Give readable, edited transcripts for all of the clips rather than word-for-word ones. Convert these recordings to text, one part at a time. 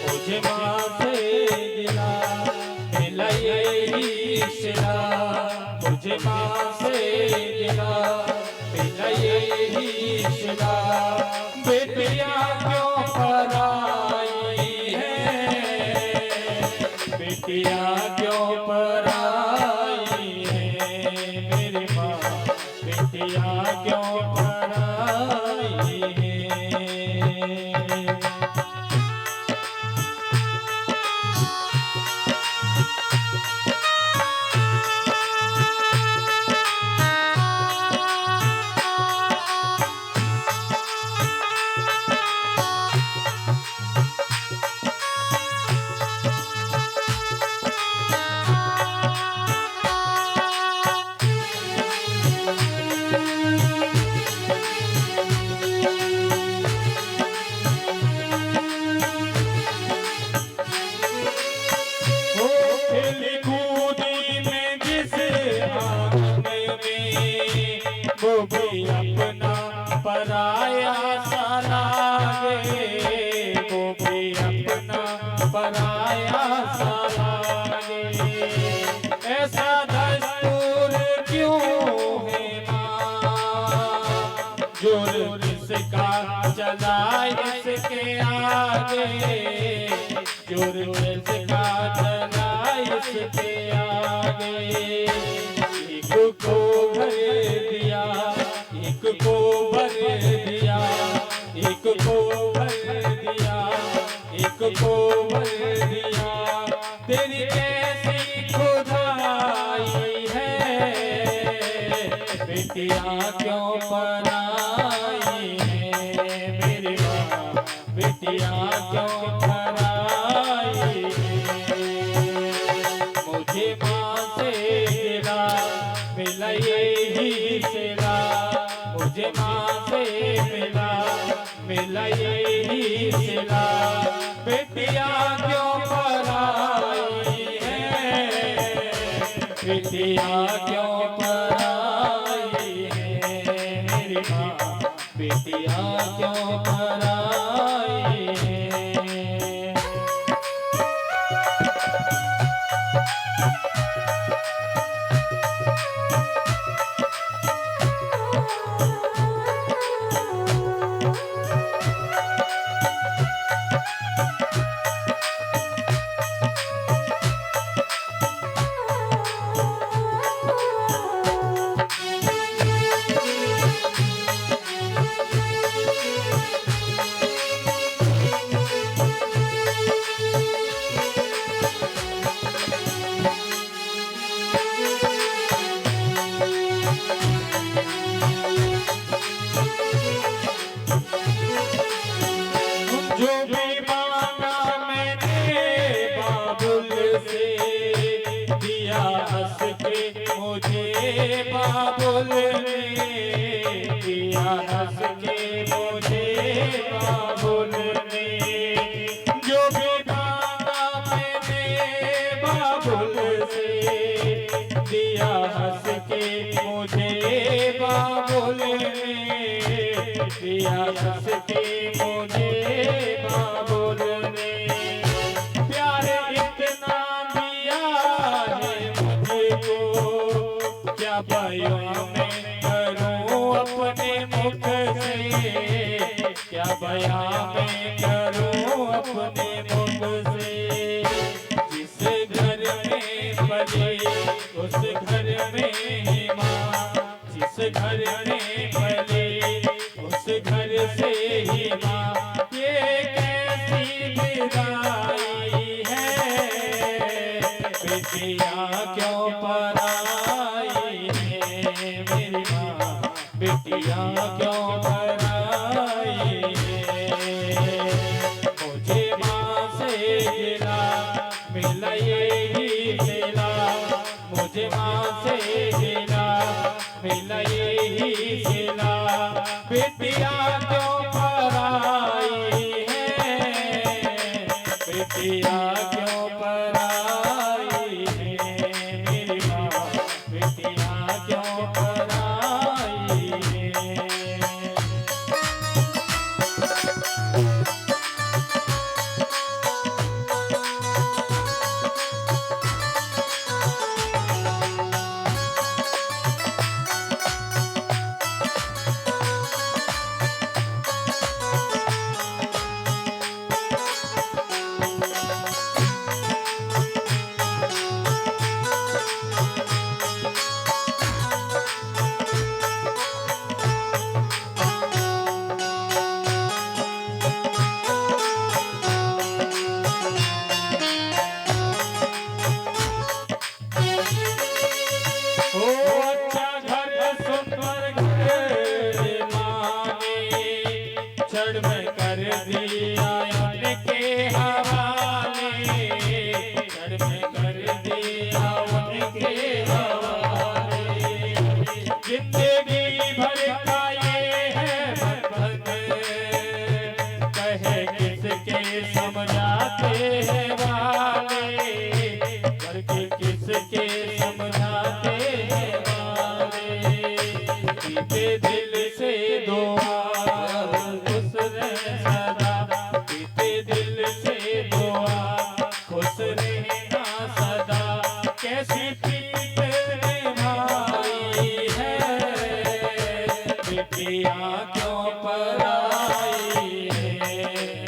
मुझे माँ से गिला मिला यही सिला, मुझे माँ से गिला मिला यही सिला। बेटियाँ क्यों पराई है, बेटियाँ क्यों पराई है मेरी माँ, बेटियाँ क्यों पराई है। वो भी अपना पराया सा लागे, वो भी अपना पराया सा लागे। ऐसा दस्तूर क्यों है माँ, जुर्म इसका चला इसके आगे, जुर्म इसका चला इसके आगे। एक को भर दिया, एक को भर दिया, एक को भर दिया, एक को भर दिया। तेरी कैसी खुदाई है, बेटियाँ क्यों पराई है मेरी माँ, बेटियाँ क्यों पराई है। मुझे माँ से गिला मिला यही सिला, मुझे माँ से मिला यही सिला। बेटियाँ क्यों पराई है, बेटियाँ क्यों पराई है मेरी माँ, बेटियाँ क्यों पराई है। जो भी मांगा मैंने बाबुल से, दिया हंस के मुझे बाबुल ने, दिया हंस के मुझे बाबुल ने। जो भी मांगा मैंने बाबुल से, दिया हंस के मुझे बाबुल ने, दिया हंस के मुझे बाबुल ने। प्यार इतना दिया है मुझको, क्या बयां मैं करूं अपने मुख से, क्या बयां मैं करूं अपने मुख से। जिस घर में पले उस घर में ही माँ, जिस घर में पले उस घर से ही माँ। ये कैसी विदाई है, बेटियाँ क्यों पराई है मेरी माँ, बेटियाँ क्यों पराई है। मुझे माँ से गिला मिला यही सिला, मुझे माँ से गिला मिला यही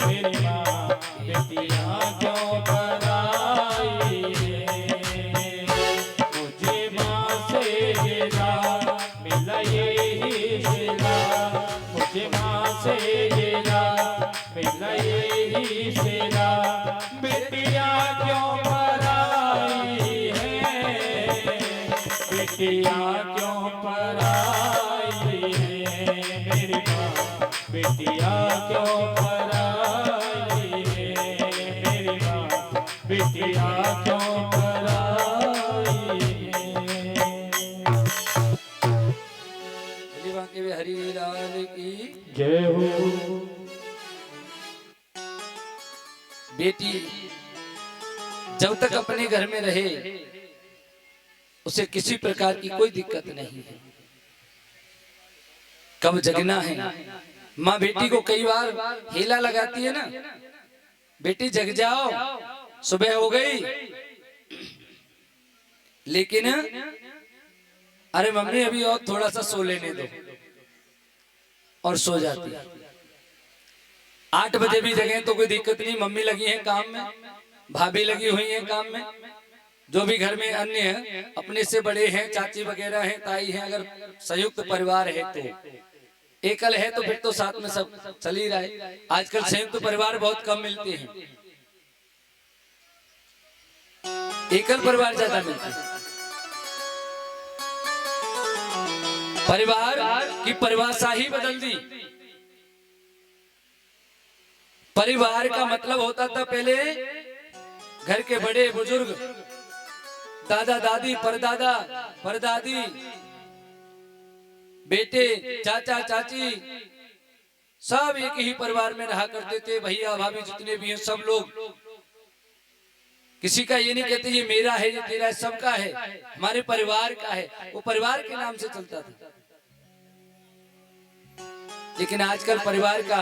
मेरी माँ बेटियाँ क्यों पराई है। मुझे माँ से गिरा मिला यही सिला, मुझे माँ से गिरा मिला यही सिला। बेटियाँ क्यों पराई है, बेटियाँ क्यों पराई है। मेरी माँ बेटियाँ क्यों पराई है, मेरी माँ बेटियाँ क्यों पराई है। बांके में हरि लाल की जय हो। बेटी जब तक अपने घर में रहे उसे किसी प्रकार की कोई दिक्कत नहीं है। कब जगना है, माँ बेटी को कई बार हेला लगाती है ना, बेटी जग जाओ सुबह हो गई, लेकिन अरे मम्मी अभी और थोड़ा सा सो लेने दो, और सो जाती है। 8 बजे भी जगह तो कोई दिक्कत नहीं, मम्मी लगी है काम में, भाभी लगी हुई है काम में, जो भी घर में अन्य है अपने से बड़े हैं, चाची वगैरह हैं, ताई हैं। अगर संयुक्त परिवार है तो, एकल है तो फिर तो साथ में सब चल ही रहा है। आजकल संयुक्त परिवार बहुत कम मिलते हैं, एकल परिवार ज्यादा मिलते हैं। परिवार की परिभाषा ही बदल दी। परिवार का मतलब होता था पहले घर के बड़े बुजुर्ग, दादा दादी, परदादा परदादी, बेटे, चाचा चाची, सब एक ही परिवार में रहा करते थे। भैया भाभी जितने भी हैं सब लोग, किसी का ये नहीं कहते ये मेरा है ये तेरा है, सबका है, हमारे परिवार का है, वो परिवार के नाम से चलता था। लेकिन आजकल परिवार का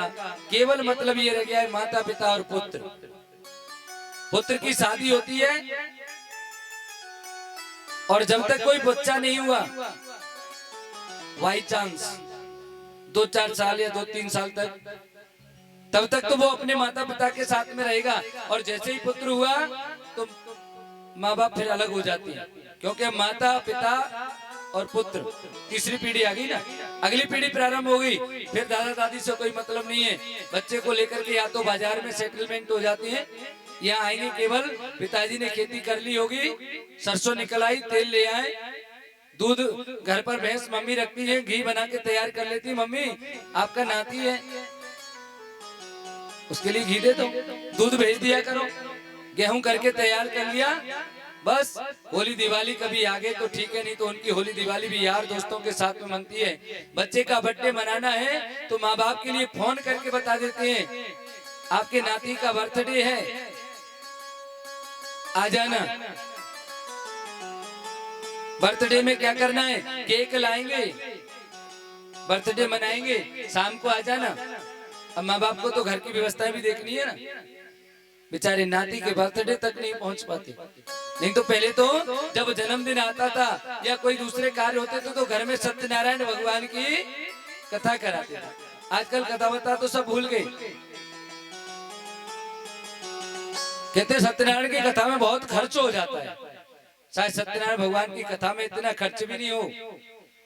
केवल मतलब ये रह गया है माता पिता और पुत्र। पुत्र की शादी होती है और जब तक कोई बच्चा नहीं हुआ, बाई चांस 2-4 साल या 2-3 साल तक, तब तक तो वो अपने माता पिता के साथ में रहेगा। और जैसे ही पुत्र हुआ तो माँ बाप फिर अलग हो जाती है, क्योंकि माता पिता और पुत्र तीसरी पीढ़ी आ गई ना, अगली पीढ़ी प्रारंभ हो गई। फिर दादा दादी से कोई मतलब नहीं है, बच्चे को लेकर के या तो बाजार में सेटलमेंट हो जाती है, या आएंगे केवल पिताजी ने खेती कर ली होगी, सरसों निकल आई, तेल ले आए, दूध घर पर भैंस मम्मी रखती है, घी बना के तैयार कर लेती, मम्मी आपका नाती है उसके लिए घी दे दो, दूध भेज दिया करो, गेहूं करके तैयार कर लिया, बस होली दिवाली कभी आ गए तो ठीक है, नहीं तो उनकी होली दिवाली भी यार दोस्तों के साथ में मनती है। बच्चे का बर्थडे मनाना है तो माँ बाप के लिए फोन करके बता देते हैं आपके नाती का बर्थडे है, आ जाना। बर्थडे में क्या करना है, केक लाएंगे, बर्थडे मनाएंगे, शाम को आ जाना। अब माँ बाप को तो घर की व्यवस्था भी देखनी है ना, बेचारे नाती के बर्थडे तक नहीं पहुंच पाते। नहीं तो पहले तो जब जन्मदिन आता था या कोई दूसरे कार्य होते थे तो घर में सत्यनारायण भगवान की कथा कराते थे। आजकल कथा बता तो सब भूल गए, कहते सत्यनारायण की कथा में बहुत खर्च हो जाता है। शायद सत्यनारायण भगवान की कथा में इतना खर्च भी नहीं हो,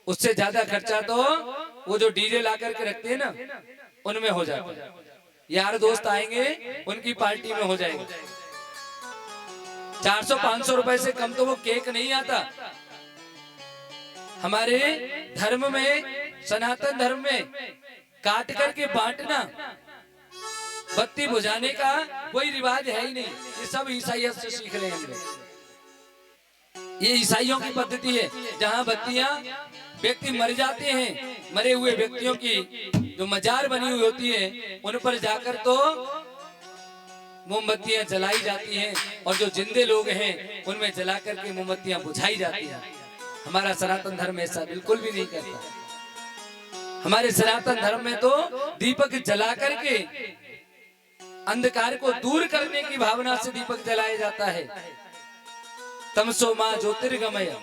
उससे ज्यादा खर्चा तो वो जो डीजे ला करके रखते हैं ना उनमें हो जाता है। यार दोस्त आएंगे उनकी पार्टी में हो जाएगा। 400-500 रुपए से कम तो वो केक नहीं आता। हमारे धर्म में, सनातन धर्म में काट करके बांटना, बत्ती बुझाने का कोई रिवाज है ही नहीं। ये सब ईसाइयों से सीख रहे हैं हम लोग। ये ईसाइयों की पद्धति है, जहां बत्तियां व्यक्ति मर जाते हैं, मरे हुए व्यक्तियों की जो मजार बनी हुई होती है उन पर जाकर तो मोमबत्तियां जलाई जाती हैं, और जो जिंदे लोग हैं उनमें जला करके मोमबत्तियां बुझाई जाती हैं। हमारा सनातन धर्म ऐसा बिल्कुल भी नहीं करता। हमारे सनातन धर्म में तो दीपक जला करके अंधकार को दूर करने की भावना से दीपक जलाया जाता है। तमसो मां ज्योतिर्गमय।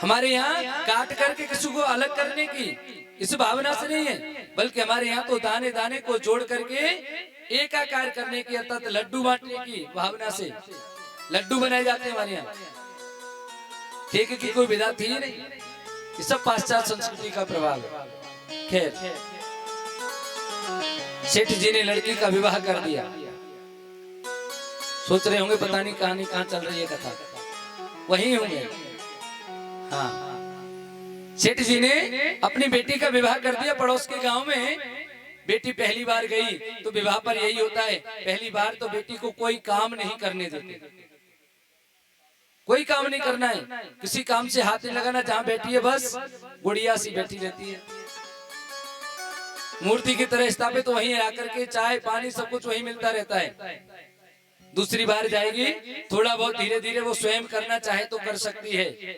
हमारे यहाँ काट करके किसी को अलग करने की इस भावना से नहीं है। बल्कि हमारे यहाँ तो दाने दाने को जोड़ करके एकाकार करने की अर्थात लड्डू बांटने की भावना से लड्डू बनाए जाते हैं हमारे यहाँ। ठेके की कोई विधा थी ही नहीं, ये सब पाश्चात्य संस्कृति का प्रभाव है। खैर, सेठ जी ने लड़की का विवाह कर दिया। सोच रहे होंगे पता नहीं कहानी कहाँ चल रही है कथा, वही होंगे। हाँ, सेठ जी ने अपनी बेटी का विवाह कर दिया पड़ोस के गांव में। बेटी पहली बार गई तो विवाह पर यही होता है, पहली बार तो बेटी को कोई काम नहीं करने देते, कोई काम नहीं करना है, किसी काम से हाथ नहीं लगाना। जहां बैठी है बस गुड़िया सी बैठी रहती है, मूर्ति की तरह स्थापित, तो वहीं आकर के चाय पानी सब कुछ वहीं मिलता रहता है। दूसरी बार जाएगी, थोड़ा बहुत धीरे धीरे वो स्वयं करना चाहे तो कर सकती है।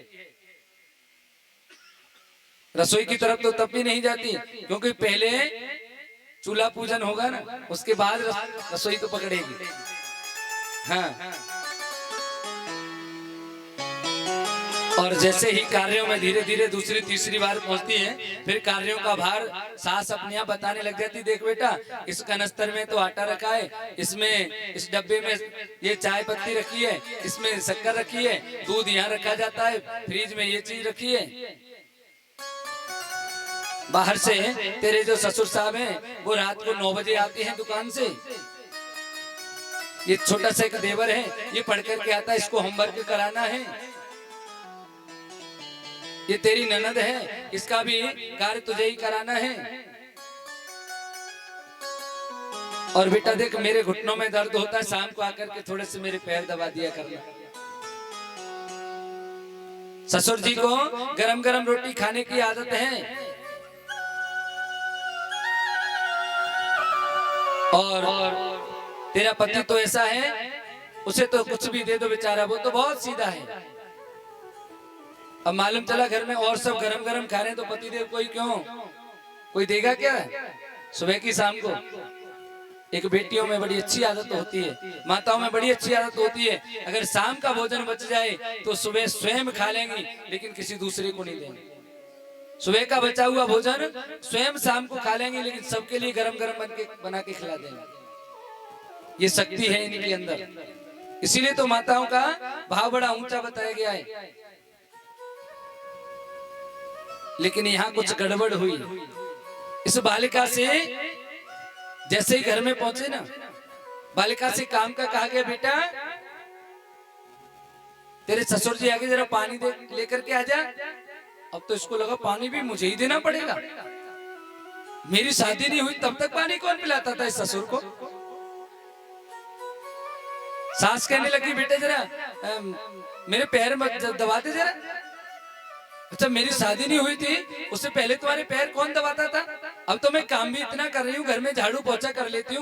रसोई की तरफ तो तब भी नहीं जाती, क्योंकि पहले चूल्हा पूजन होगा ना, उसके बाद रसोई तो पकड़ेगी। हाँ, और जैसे ही कार्यों में धीरे धीरे दूसरी तीसरी बार पहुंचती है, फिर कार्यों का भार सास अपने आप बताने लग जाती। देख बेटा, इस कनस्तर में तो आटा रखा है, इसमें इस डब्बे में ये चाय पत्ती रखी है, इसमें शक्कर रखी है, दूध यहाँ रखा जाता है, फ्रिज में ये चीज रखी है। बाहर से तेरे जो ससुर साहब हैं वो रात को 9 बजे आते हैं दुकान से। ये छोटा सा एक देवर है, ये पढ़ करके आता है, इसको होमवर्क कराना है। ये तेरी ननद है, इसका भी कार्य तुझे ही कराना है। और बेटा देख, मेरे घुटनों में दर्द होता है, शाम को आकर के थोड़े से मेरे पैर दबा दिया करना। ससुर जी को गरम गरम रोटी खाने की आदत है, और तेरा पति तो ऐसा है, उसे तो कुछ भी दे दो बेचारा, वो तो बहुत सीधा है। अब मालूम चला घर में और सब गरम गरम खा रहे हैं, तो पति देव कोई क्यों, कोई देगा क्या? सुबह की शाम को एक बेटियों में बड़ी अच्छी आदत होती है, माताओं में बड़ी अच्छी आदत होती है, अगर शाम का भोजन बच जाए तो सुबह स्वयं खा लेंगी, लेकिन किसी दूसरे को नहीं देंगे। सुबह का बचा हुआ भोजन स्वयं शाम को खा लेंगे, लेकिन सबके लिए गरम गरम बना के खिला देंगे। ये शक्ति है इनके अंदर, इसीलिए तो माताओं का भाव बड़ा ऊंचा बताया गया है। लेकिन यहाँ कुछ गड़बड़ हुई। इस बालिका से जैसे ही घर में पहुंचे ना, बालिका से काम का कहा गया, बेटा तेरे ससुर जी आगे जरा पानी दे लेकर के आ जा। अब तो इसको लगा पानी भी मुझे ही देना पड़ेगा, मेरी शादी नहीं हुई तब तक पानी कौन पिलाता था इस ससुर को। सास कहने लगी, बेटे जरा मेरे पैर मत दबा दे जरा। अच्छा, मेरी शादी नहीं हुई थी उससे पहले तुम्हारे पैर कौन दबाता था? अब तो मैं काम भी इतना कर रही हूँ, घर में झाड़ू पोछा कर लेती हूँ,